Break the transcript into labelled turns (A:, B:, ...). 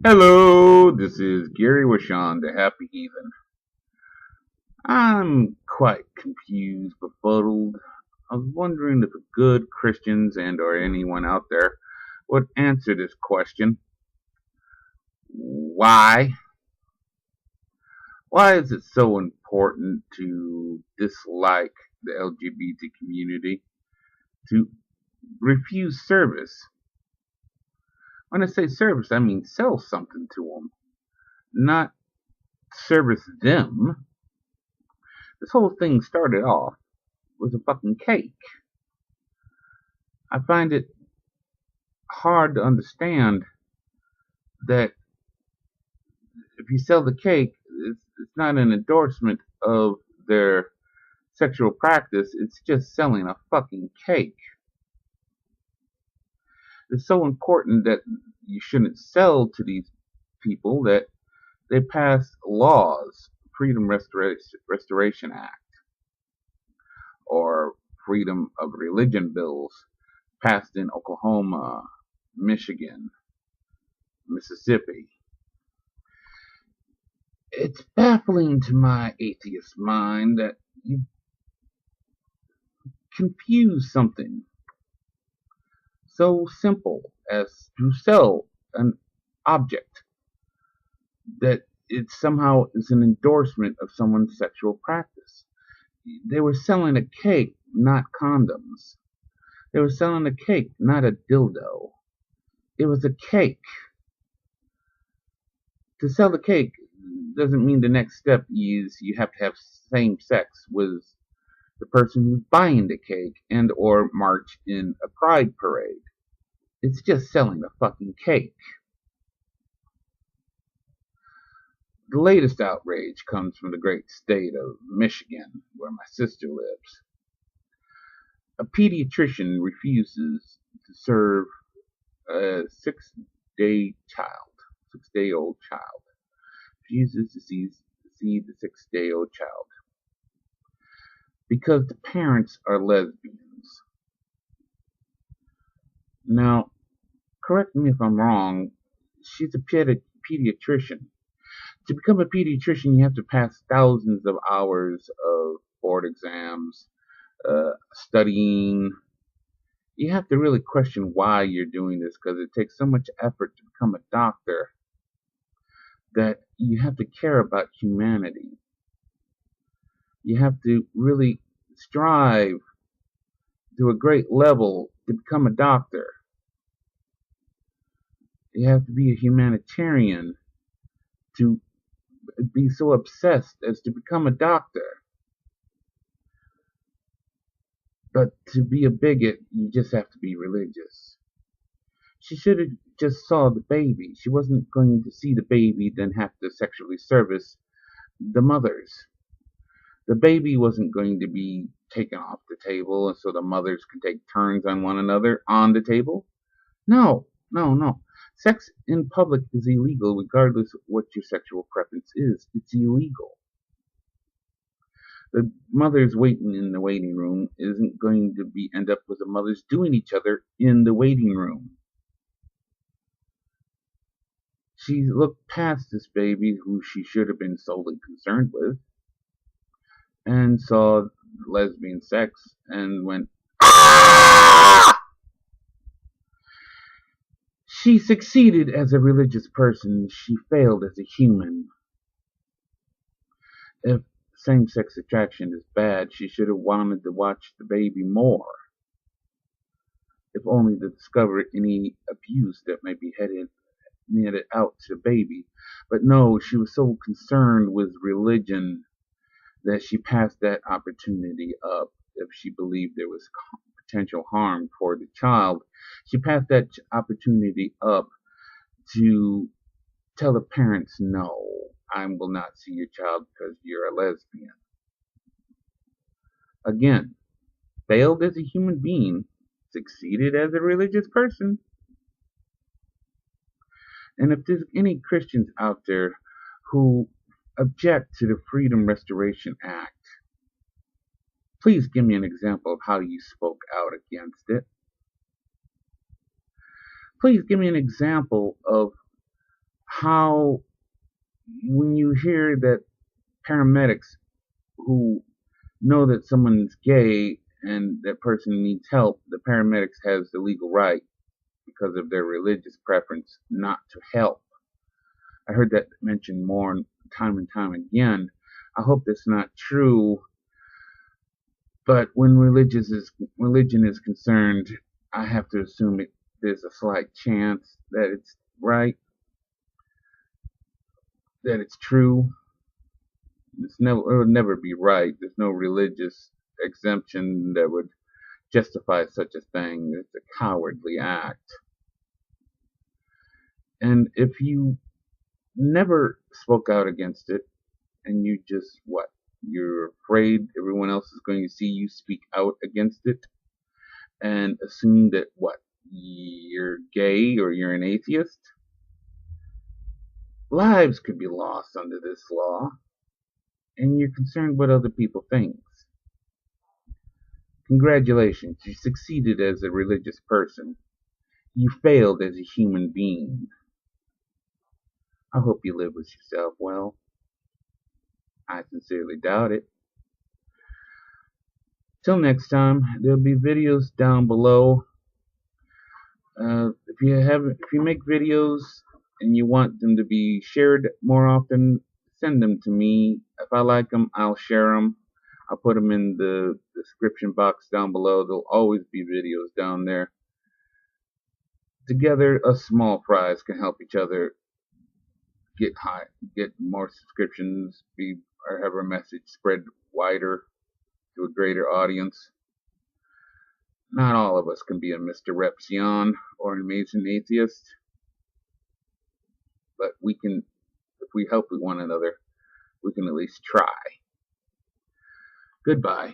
A: Hello, this is Gary Wishon, the Happy Heathen. I'm quite confused, befuddled. I was wondering if good Christians and or anyone out there would answer this question. Why? Why is it so important to dislike the LGBT community, to refuse service? When I say service, I mean sell something to them, not service them. This whole thing started off with a fucking cake. I find it hard to understand that if you sell the cake, it's not an endorsement of their sexual practice, it's just selling a fucking cake. It's so important that you shouldn't sell to these people that they pass laws, Restoration Act, or Freedom of Religion bills passed in Oklahoma, Michigan, Mississippi. It's baffling to my atheist mind that you confuse something so simple as to sell an object that it somehow is an endorsement of someone's sexual practice. They were selling a cake, not condoms. They were selling a cake, not a dildo. It was a cake. To sell the cake doesn't mean the next step is you have to have same sex with the person who's buying the cake and or march in a pride parade. It's just selling a fucking cake. The latest outrage comes from the great state of Michigan, where my sister lives. A pediatrician refuses to serve a 6-day-old child. Refuses to see the 6-day-old child because the parents are lesbians. Now, correct me if I'm wrong, she's a pediatrician. To become a pediatrician, you have to pass thousands of hours of board exams, studying. You have to really question why you're doing this because it takes so much effort to become a doctor that you have to care about humanity. You have to really strive to a great level to become a doctor. You have to be a humanitarian to be so obsessed as to become a doctor. But to be a bigot, you just have to be religious. She should have just saw the baby. She wasn't going to see the baby, then have to sexually service the mothers. The baby wasn't going to be taken off the table so the mothers could take turns on one another on the table. No, no, no. Sex in public is illegal regardless of what your sexual preference is. It's illegal. The mothers waiting in the waiting room isn't going to be end up with the mothers doing each other in the waiting room. She looked past this baby who she should have been solely concerned with and saw lesbian sex and went, "Ah!" She succeeded as a religious person. She failed as a human. If same-sex attraction is bad, she should have wanted to watch the baby more, if only to discover any abuse that might be headed out to the baby. But no, she was so concerned with religion that she passed that opportunity up. If she believed there was potential harm for the child, she passed that opportunity up to tell the parents, no, I will not see your child because you're a lesbian. Again, failed as a human being, succeeded as a religious person. And if there's any Christians out there who object to the Freedom Restoration Act, please give me an example of how you spoke out against it. Please give me an example of how when you hear that paramedics who know that someone's gay and that person needs help, the paramedics has the legal right because of their religious preference not to help. I heard that mentioned more time and time again. I hope that's not true, but when religion is concerned, I have to assume there's a slight chance that it's right, that it's true. It would never be right. There's no religious exemption that would justify such a thing. It's a cowardly act. And if you never spoke out against it, and you just, you're afraid everyone else is going to see you speak out against it, and assume that, you're gay or you're an atheist? Lives could be lost under this law, and you're concerned what other people think. Congratulations, you succeeded as a religious person. You failed as a human being. I hope you live with yourself well. I sincerely doubt it. Till next time, there'll be videos down below. If you make videos and you want them to be shared more often, send them to me. If I like them, I'll share them. I'll put them in the description box down below. There'll always be videos down there. Together, us small fries can help each other get more subscriptions, or have our message spread wider to a greater audience. Not all of us can be a Mr. Repzion or an amazing atheist, but we can, if we help one another, we can at least try. Goodbye.